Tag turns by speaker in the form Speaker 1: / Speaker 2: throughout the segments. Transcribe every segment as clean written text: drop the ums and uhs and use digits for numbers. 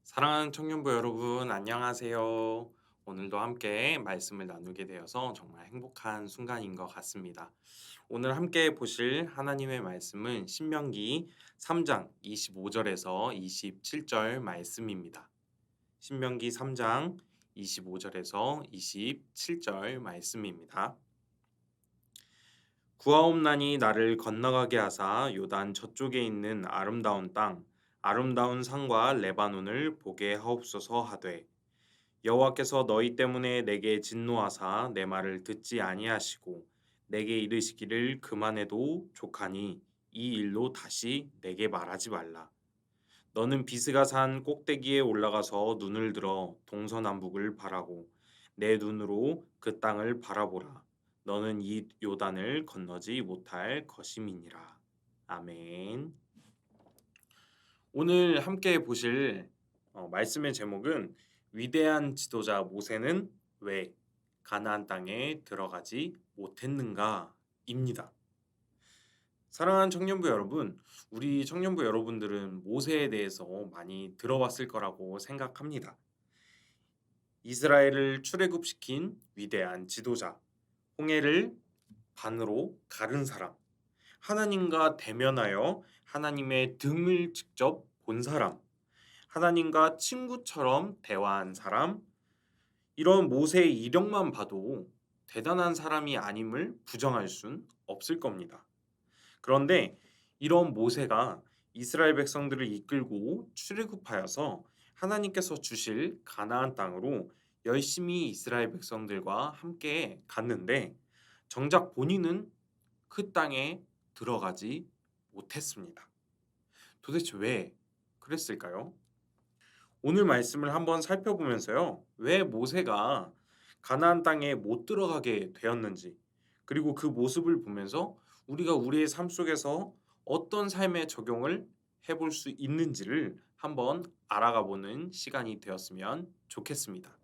Speaker 1: 사랑하는 청년부 여러분, 안녕하세요. 오늘도 함께 말씀을 나누게 되어서 정말 행복한 순간인 것 같습니다. 오늘 함께 보실 하나님의 말씀은 신명기 3장 25절에서 27절 말씀입니다. 신명기 3장 25절에서 27절 말씀입니다. 구하옵나니 나를 건너가게 하사 요단 저쪽에 있는 아름다운 땅 아름다운 산과 레바논을 보게 하옵소서 하되 여호와께서 너희 때문에 내게 진노하사 내 말을 듣지 아니하시고 내게 이르시기를 그만해도 족하니 이 일로 다시 내게 말하지 말라. 너는 비스가 산 꼭대기에 올라가서 눈을 들어 동서남북을 바라고 내 눈으로 그 땅을 바라보라. 너는 이 요단을 건너지 못할 것임이니라. 아멘. 오늘 함께 보실 말씀의 제목은 위대한 지도자 모세는 왜 가나안 땅에 들어가지 못했는가입니다. 사랑하는 청년부 여러분, 우리 청년부 여러분들은 모세에 대해서 많이 들어봤을 거라고 생각합니다. 이스라엘을 출애굽시킨 위대한 지도자, 홍해를 반으로 가른 사람, 하나님과 대면하여 하나님의 등을 직접 본 사람, 하나님과 친구처럼 대화한 사람, 이런 모세의 이력만 봐도 대단한 사람이 아님을 부정할 순 없을 겁니다. 그런데 이런 모세가 이스라엘 백성들을 이끌고 출애굽하여서 하나님께서 주실 가나안 땅으로 열심히 이스라엘 백성들과 함께 갔는데 정작 본인은 그 땅에 들어가지 못했습니다. 도대체 왜 그랬을까요? 오늘 말씀을 한번 살펴보면서요. 왜 모세가 가나안 땅에 못 들어가게 되었는지, 그리고 그 모습을 보면서 우리가 우리의 삶 속에서 어떤 삶의 적용을 해볼 수 있는지를 한번 알아가 보는 시간이 되었으면 좋겠습니다.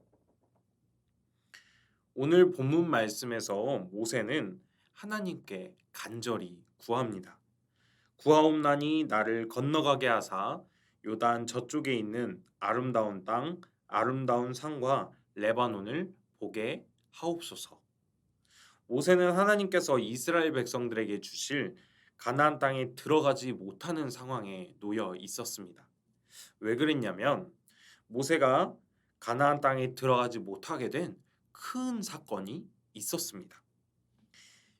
Speaker 1: 오늘 본문 말씀에서 모세는 하나님께 간절히 구합니다. 구하옵나니 나를 건너가게 하사 요단 저쪽에 있는 아름다운 땅, 아름다운 산과 레바논을 보게 하옵소서. 모세는 하나님께서 이스라엘 백성들에게 주실 가나안 땅에 들어가지 못하는 상황에 놓여 있었습니다. 왜 그랬냐면 모세가 가나안 땅에 들어가지 못하게 된 큰 사건이 있었습니다.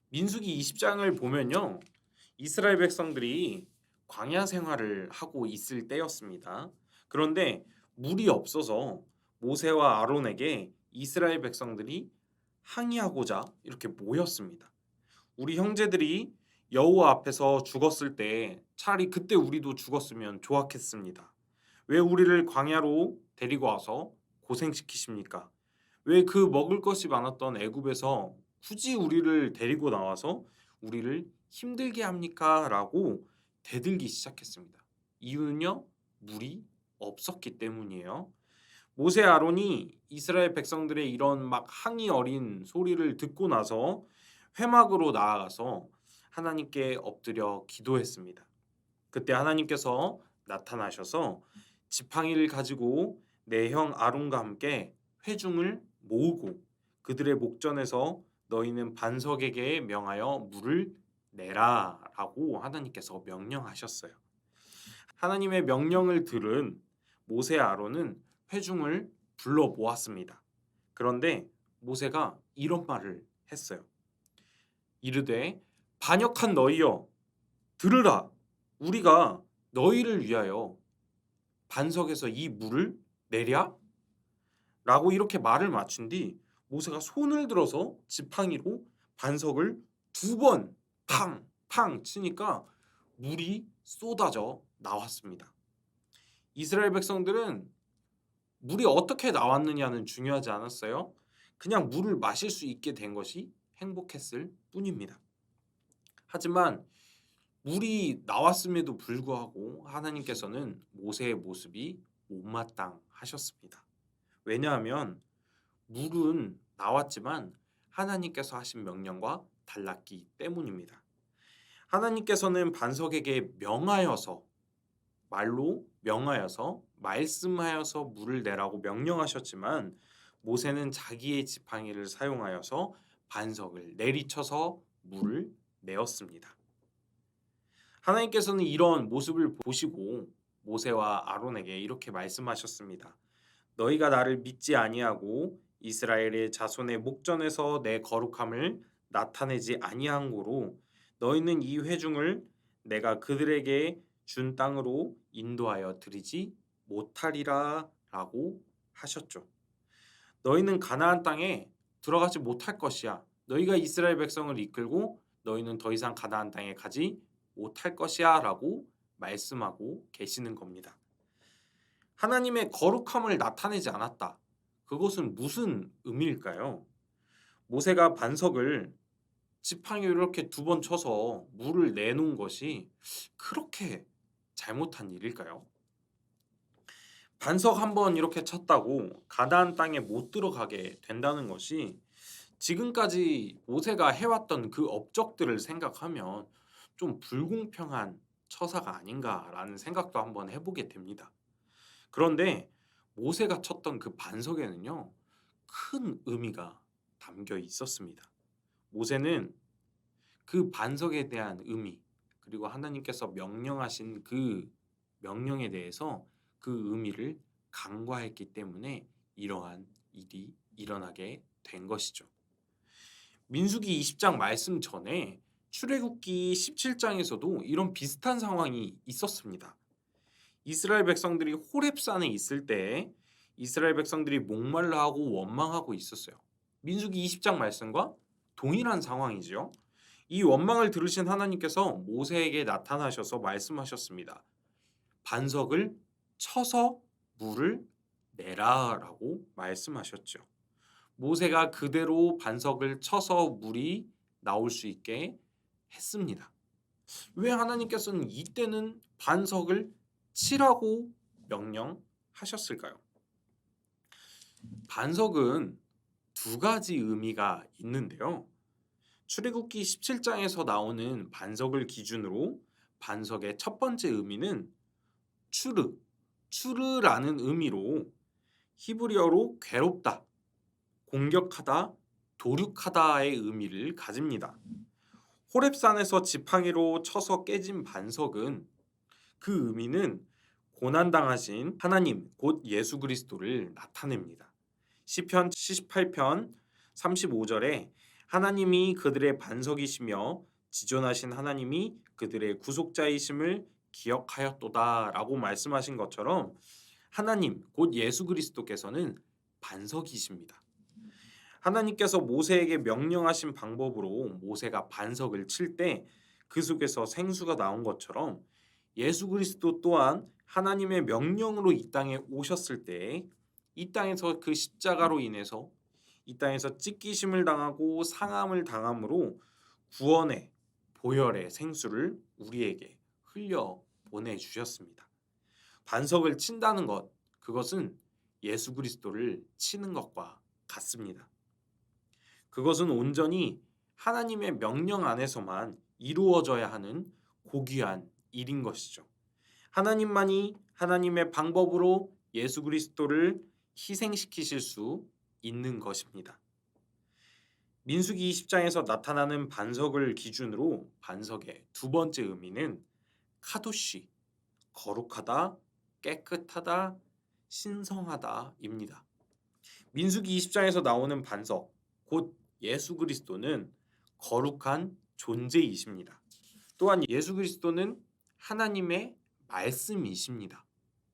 Speaker 1: 민수기 20장을 보면요. 이스라엘 백성들이 광야 생활을 하고 있을 때였습니다. 그런데 물이 없어서 모세와 아론에게 이스라엘 백성들이 항의하고자 이렇게 모였습니다. 우리 형제들이 여호와 앞에서 죽었을 때 차라리 그때 우리도 죽었으면 좋았겠습니다. 왜 우리를 광야로 데리고 와서 고생시키십니까? 왜 그 먹을 것이 많았던 애굽에서 굳이 우리를 데리고 나와서 우리를 힘들게 합니까? 라고 대들기 시작했습니다. 이유는요, 물이 없었기 때문이에요. 모세 아론이 이스라엘 백성들의 이런 막 항의 어린 소리를 듣고 나서 회막으로 나아가서 하나님께 엎드려 기도했습니다. 그때 하나님께서 나타나셔서 지팡이를 가지고 내 형 아론과 함께 회중을 모으고 그들의 목전에서 너희는 반석에게 명하여 물을 내라라고 하나님께서 명령하셨어요. 하나님의 명령을 들은 모세 아론은 회중을 불러 모았습니다. 그런데 모세가 이런 말을 했어요. 이르되 반역한 너희여 들으라. 우리가 너희를 위하여 반석에서 이 물을 내랴? 라고 이렇게 말을 맞춘 뒤 모세가 손을 들어서 지팡이로 반석을 두 번 팡! 팡! 치니까 물이 쏟아져 나왔습니다. 이스라엘 백성들은 물이 어떻게 나왔느냐는 중요하지 않았어요. 그냥 물을 마실 수 있게 된 것이 행복했을 뿐입니다. 하지만 물이 나왔음에도 불구하고 하나님께서는 모세의 모습이 못마땅하셨습니다. 왜냐하면 물은 나왔지만 하나님께서 하신 명령과 달랐기 때문입니다. 하나님께서는 반석에게 명하여서 말로 명하여서 말씀하여서 물을 내라고 명령하셨지만 모세는 자기의 지팡이를 사용하여서 반석을 내리쳐서 물을 내었습니다. 하나님께서는 이런 모습을 보시고 모세와 아론에게 이렇게 말씀하셨습니다. 너희가 나를 믿지 아니하고 이스라엘의 자손의 목전에서 내 거룩함을 나타내지 아니한 고로 너희는 이 회중을 내가 그들에게 준 땅으로 인도하여 드리지 못하리라라고 하셨죠. 너희는 가나안 땅에 들어가지 못할 것이야. 너희가 이스라엘 백성을 이끌고 너희는 더 이상 가나안 땅에 가지 못할 것이야라고 말씀하고 계시는 겁니다. 하나님의 거룩함을 나타내지 않았다. 그것은 무슨 의미일까요? 모세가 반석을 지팡이로 이렇게 두 번 쳐서 물을 내놓은 것이 그렇게 잘못한 일일까요? 반석 한 번 이렇게 쳤다고 가나안 땅에 못 들어가게 된다는 것이 지금까지 모세가 해왔던 그 업적들을 생각하면 좀 불공평한 처사가 아닌가라는 생각도 한번 해보게 됩니다. 그런데 모세가 쳤던 그 반석에는요, 큰 의미가 담겨 있었습니다. 모세는 그 반석에 대한 의미, 그리고 하나님께서 명령하신 그 명령에 대해서 그 의미를 간과했기 때문에 이러한 일이 일어나게 된 것이죠. 민수기 20장 말씀 전에 출애굽기 17장에서도 이런 비슷한 상황이 있었습니다. 이스라엘 백성들이 호렙산에 있을 때 이스라엘 백성들이 목말라하고 원망하고 있었어요. 민수기 20장 말씀과 동일한 상황이지요. 이 원망을 들으신 하나님께서 모세에게 나타나셔서 말씀하셨습니다. 반석을 쳐서 물을 내라라고 말씀하셨죠. 모세가 그대로 반석을 쳐서 물이 나올 수 있게 했습니다. 왜 하나님께서는 이때는 반석을 치라고 명령하셨을까요? 반석은 두 가지 의미가 있는데요. 출애굽기 17장에서 나오는 반석을 기준으로 반석의 첫 번째 의미는 추르라는 의미로 히브리어로 괴롭다, 공격하다, 도륙하다의 의미를 가집니다. 호렙산에서 지팡이로 쳐서 깨진 반석은 그 의미는 고난당하신 하나님 곧 예수 그리스도를 나타냅니다. 시편 78편 35절에 하나님이 그들의 반석이시며 지존하신 하나님이 그들의 구속자이심을 기억하였도다라고 말씀하신 것처럼 하나님 곧 예수 그리스도께서는 반석이십니다. 하나님께서 모세에게 명령하신 방법으로 모세가 반석을 칠 때 그 속에서 생수가 나온 것처럼 예수 그리스도 또한 하나님의 명령으로 이 땅에 오셨을 때 이 땅에서 그 십자가로 인해서 이 땅에서 찢기심을 당하고 상함을 당함으로 구원의 보혈의 생수를 우리에게 흘려 보내주셨습니다. 반석을 친다는 것, 그것은 예수 그리스도를 치는 것과 같습니다. 그것은 온전히 하나님의 명령 안에서만 이루어져야 하는 고귀한 일인 것이죠. 하나님만이 하나님의 방법으로 예수 그리스도를 희생시키실 수 있는 것입니다. 민수기 20장에서 나타나는 반석을 기준으로 반석의 두 번째 의미는 카도시, 거룩하다, 깨끗하다, 신성하다입니다. 민수기 20장에서 나오는 반석, 곧 예수 그리스도는 거룩한 존재이십니다. 또한 예수 그리스도는 하나님의 말씀이십니다.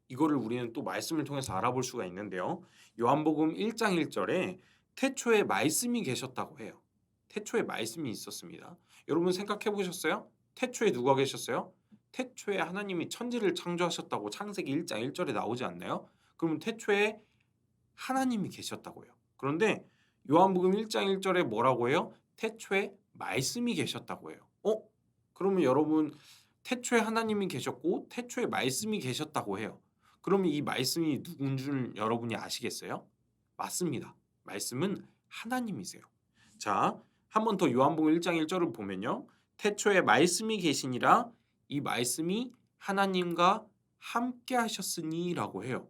Speaker 1: 이거를 우리는 또 말씀을 통해서 알아볼 수가 있는데요. 요한복음 1장 1절에 태초에 말씀이 계셨다고 해요. 태초에 말씀이 있었습니다. 여러분 생각해 보셨어요? 태초에 누가 계셨어요? 태초에 하나님이 천지를 창조하셨다고 창세기 1장 1절에 나오지 않나요? 그러면 태초에 하나님이 계셨다고요. 그런데 요한복음 1장 1절에 뭐라고 해요? 태초에 말씀이 계셨다고 해요. 그러면 여러분 태초에 하나님이 계셨고 태초에 말씀이 계셨다고 해요. 그러면 이 말씀이 누군 줄 여러분이 아시겠어요? 맞습니다. 말씀은 하나님이세요. 자, 한 번 더 요한복음 1장 1절을 보면요. 태초에 말씀이 계시니라 이 말씀이 하나님과 함께 하셨으니라고 해요.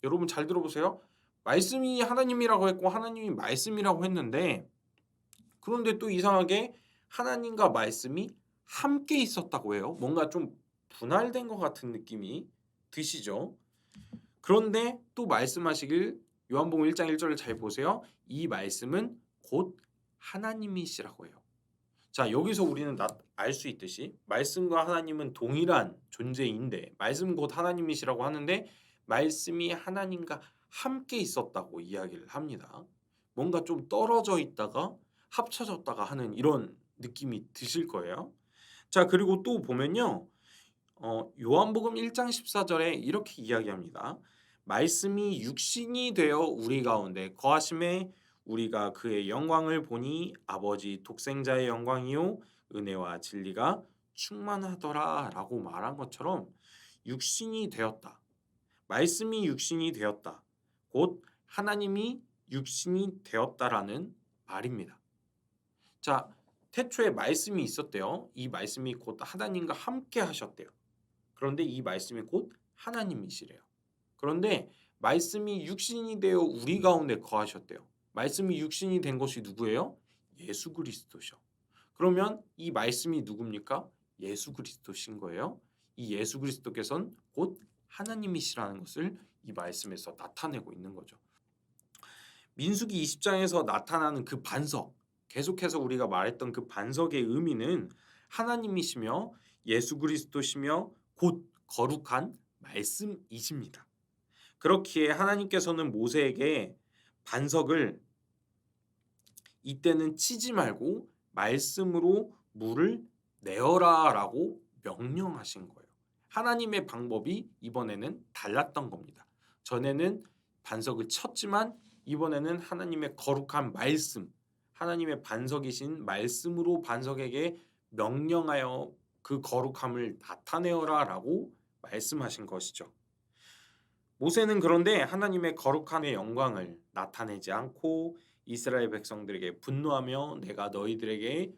Speaker 1: 여러분 잘 들어보세요. 말씀이 하나님이라고 했고 하나님이 말씀이라고 했는데 그런데 또 이상하게 하나님과 말씀이 함께 있었다고 해요. 뭔가 좀 분할된 것 같은 느낌이 드시죠? 그런데 또 말씀하시길 요한복음 1장 1절을 잘 보세요. 이 말씀은 곧 하나님이시라고 해요. 자, 여기서 우리는 알 수 있듯이 말씀과 하나님은 동일한 존재인데 말씀은 곧 하나님이시라고 하는데 말씀이 하나님과 함께 있었다고 이야기를 합니다. 뭔가 좀 떨어져 있다가 합쳐졌다가 하는 이런 느낌이 드실 거예요. 자, 그리고 또 보면요. 요한복음 1장 14절에 이렇게 이야기합니다. 말씀이 육신이 되어 우리 가운데 거하심에 우리가 그의 영광을 보니 아버지 독생자의 영광이요 은혜와 진리가 충만하더라라고 말한 것처럼 육신이 되었다. 말씀이 육신이 되었다. 곧 하나님이 육신이 되었다라는 말입니다. 자, 태초에 말씀이 있었대요. 이 말씀이 곧 하나님과 함께 하셨대요. 그런데 이 말씀이 곧 하나님이시래요. 그런데 말씀이 육신이 되어 우리 가운데 거하셨대요. 말씀이 육신이 된 것이 누구예요? 예수 그리스도죠. 그러면 이 말씀이 누굽니까? 예수 그리스도신 거예요. 이 예수 그리스도께서는 곧 하나님이시라는 것을 이 말씀에서 나타내고 있는 거죠. 민수기 20장에서 나타나는 그 반석, 계속해서 우리가 말했던 그 반석의 의미는 하나님이시며 예수 그리스도시며 곧 거룩한 말씀이십니다. 그렇기에 하나님께서는 모세에게 반석을 이때는 치지 말고 말씀으로 물을 내어라라고 명령하신 거예요. 하나님의 방법이 이번에는 달랐던 겁니다. 전에는 반석을 쳤지만 이번에는 하나님의 거룩한 말씀, 하나님의 반석이신 말씀으로 반석에게 명령하여 그 거룩함을 나타내어라라고 말씀하신 것이죠. 모세는 그런데 하나님의 거룩함의 영광을 나타내지 않고 이스라엘 백성들에게 분노하며 내가 너희들에게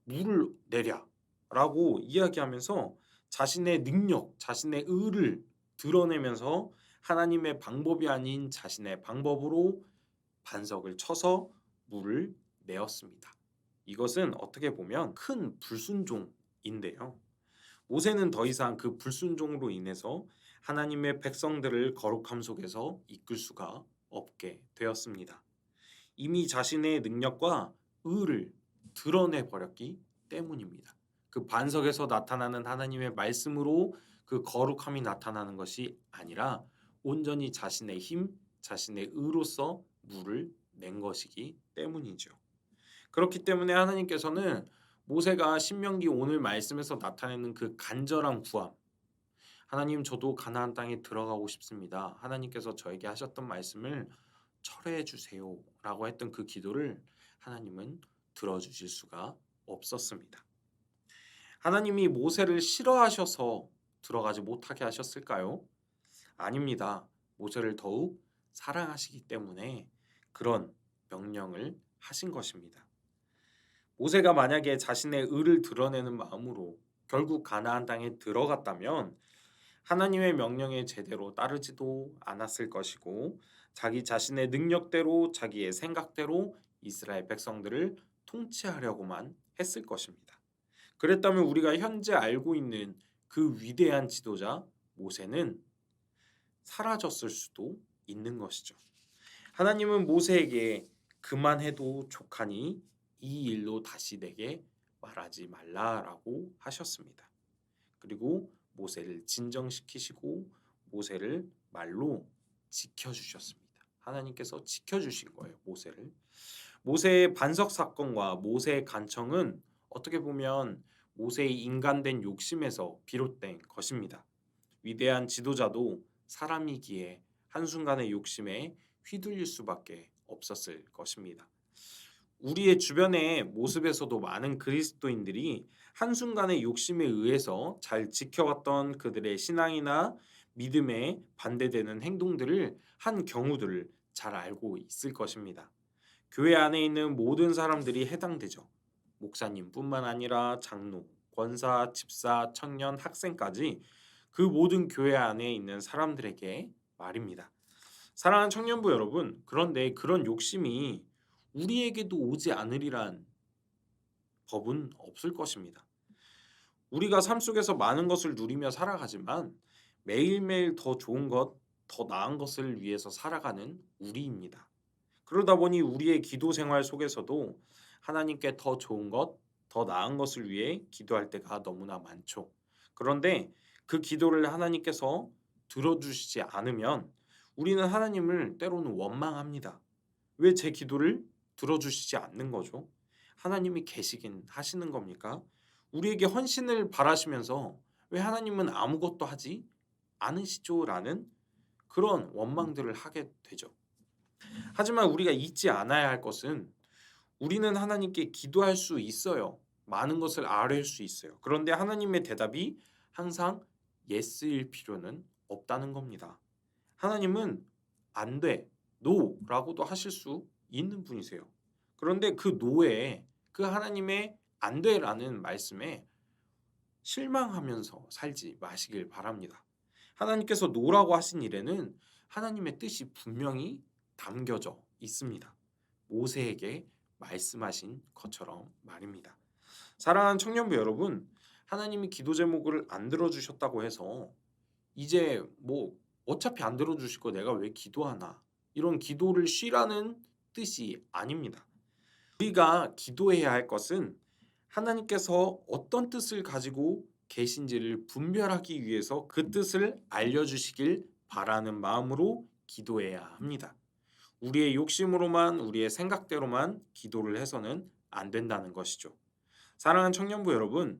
Speaker 1: 물을 내랴라고 이야기하면서 자신의 능력, 자신의 의를 드러내면서 하나님의 방법이 아닌 자신의 방법으로 반석을 쳐서 물을 내었습니다. 이것은 어떻게 보면 큰 불순종인데요. 모세는 더 이상 그 불순종으로 인해서 하나님의 백성들을 거룩함 속에서 이끌 수가 없게 되었습니다. 이미 자신의 능력과 의를 드러내 버렸기 때문입니다. 그 반석에서 나타나는 하나님의 말씀으로 그 거룩함이 나타나는 것이 아니라 온전히 자신의 힘, 자신의 의로서 물을 낸 것이기 때문이죠. 그렇기 때문에 하나님께서는 모세가 신명기 오늘 말씀에서 나타내는 그 간절한 구함, 하나님 저도 가나안 땅에 들어가고 싶습니다. 하나님께서 저에게 하셨던 말씀을 철회해 주세요라고 했던 그 기도를 하나님은 들어주실 수가 없었습니다. 하나님이 모세를 싫어하셔서 들어가지 못하게 하셨을까요? 아닙니다. 모세를 더욱 사랑하시기 때문에 그런 명령을 하신 것입니다. 모세가 만약에 자신의 의를 드러내는 마음으로 결국 가나안 땅에 들어갔다면 하나님의 명령에 제대로 따르지도 않았을 것이고 자기 자신의 능력대로 자기의 생각대로 이스라엘 백성들을 통치하려고만 했을 것입니다. 그랬다면 우리가 현재 알고 있는 그 위대한 지도자 모세는 사라졌을 수도 있는 것이죠. 하나님은 모세에게 그만해도 족하니 이 일로 다시 내게 말하지 말라라고 하셨습니다. 그리고 모세를 진정시키시고 모세를 말로 지켜주셨습니다. 하나님께서 지켜주신 거예요. 모세를. 모세의 반석 사건과 모세의 간청은 어떻게 보면 모세의 인간된 욕심에서 비롯된 것입니다. 위대한 지도자도 사람이기에 한순간의 욕심에 휘둘릴 수밖에 없었을 것입니다. 우리의 주변의 모습에서도 많은 그리스도인들이 한순간의 욕심에 의해서 잘 지켜왔던 그들의 신앙이나 믿음에 반대되는 행동들을 한 경우들을 잘 알고 있을 것입니다. 교회 안에 있는 모든 사람들이 해당되죠. 목사님뿐만 아니라 장로, 권사, 집사, 청년, 학생까지 그 모든 교회 안에 있는 사람들에게 말입니다. 사랑하는 청년부 여러분, 그런데 그런 욕심이 우리에게도 오지 않으리란 법은 없을 것입니다. 우리가 삶 속에서 많은 것을 누리며 살아가지만 매일매일 더 좋은 것, 더 나은 것을 위해서 살아가는 우리입니다. 그러다 보니 우리의 기도 생활 속에서도 하나님께 더 좋은 것, 더 나은 것을 위해 기도할 때가 너무나 많죠. 그런데 그 기도를 하나님께서 들어주시지 않으면 우리는 하나님을 때로는 원망합니다. 왜 제 기도를 들어주시지 않는 거죠? 하나님이 계시긴 하시는 겁니까? 우리에게 헌신을 바라시면서 왜 하나님은 아무것도 하지 않으시죠? 라는 그런 원망들을 하게 되죠. 하지만 우리가 잊지 않아야 할 것은 우리는 하나님께 기도할 수 있어요. 많은 것을 아뢰일 수 있어요. 그런데 하나님의 대답이 항상 예스일 필요는 없다는 겁니다. 하나님은 안 돼, 노라고도 하실 수 있는 분이세요. 그런데 그 노에 그 하나님의 안 돼라는 말씀에 실망하면서 살지 마시길 바랍니다. 하나님께서 노라고 하신 일에는 하나님의 뜻이 분명히 담겨져 있습니다. 모세에게 말씀하신 것처럼 말입니다. 사랑하는 청년부 여러분, 하나님이 기도 제목을 안 들어주셨다고 해서 이제 뭐 어차피 안 들어주실 거 내가 왜 기도하나 이런 기도를 쉬라는 뜻이 아닙니다. 우리가 기도해야 할 것은 하나님께서 어떤 뜻을 가지고 계신지를 분별하기 위해서 그 뜻을 알려주시길 바라는 마음으로 기도해야 합니다. 우리의 욕심으로만 우리의 생각대로만 기도를 해서는 안 된다는 것이죠. 사랑하는 청년부 여러분,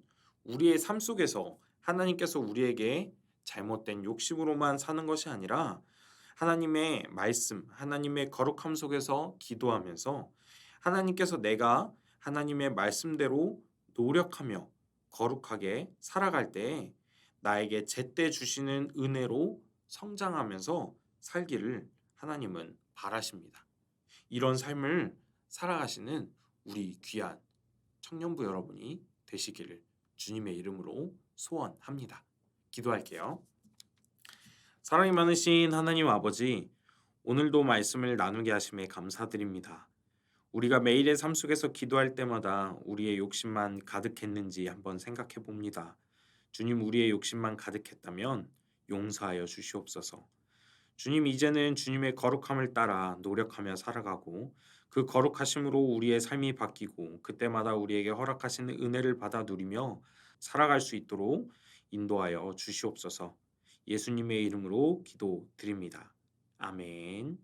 Speaker 1: 우리의 삶 속에서 하나님께서 우리에게 잘못된 욕심으로만 사는 것이 아니라 하나님의 말씀, 하나님의 거룩함 속에서 기도하면서 하나님께서 내가 하나님의 말씀대로 노력하며 거룩하게 살아갈 때 나에게 제때 주시는 은혜로 성장하면서 살기를 하나님은 바라십니다. 이런 삶을 살아가시는 우리 귀한 청년부 여러분이 되시기를 주님의 이름으로 소원합니다. 기도할게요. 사랑이 많으신 하나님 아버지, 오늘도 말씀을 나누게 하심에 감사드립니다. 우리가 매일의 삶 속에서 기도할 때마다 우리의 욕심만 가득했는지 한번 생각해 봅니다. 주님, 우리의 욕심만 가득했다면 용서하여 주시옵소서. 주님, 이제는 주님의 거룩함을 따라 노력하며 살아가고 그 거룩하심으로 우리의 삶이 바뀌고 그때마다 우리에게 허락하시는 은혜를 받아 누리며 살아갈 수 있도록 인도하여 주시옵소서. 예수님의 이름으로 기도드립니다. 아멘.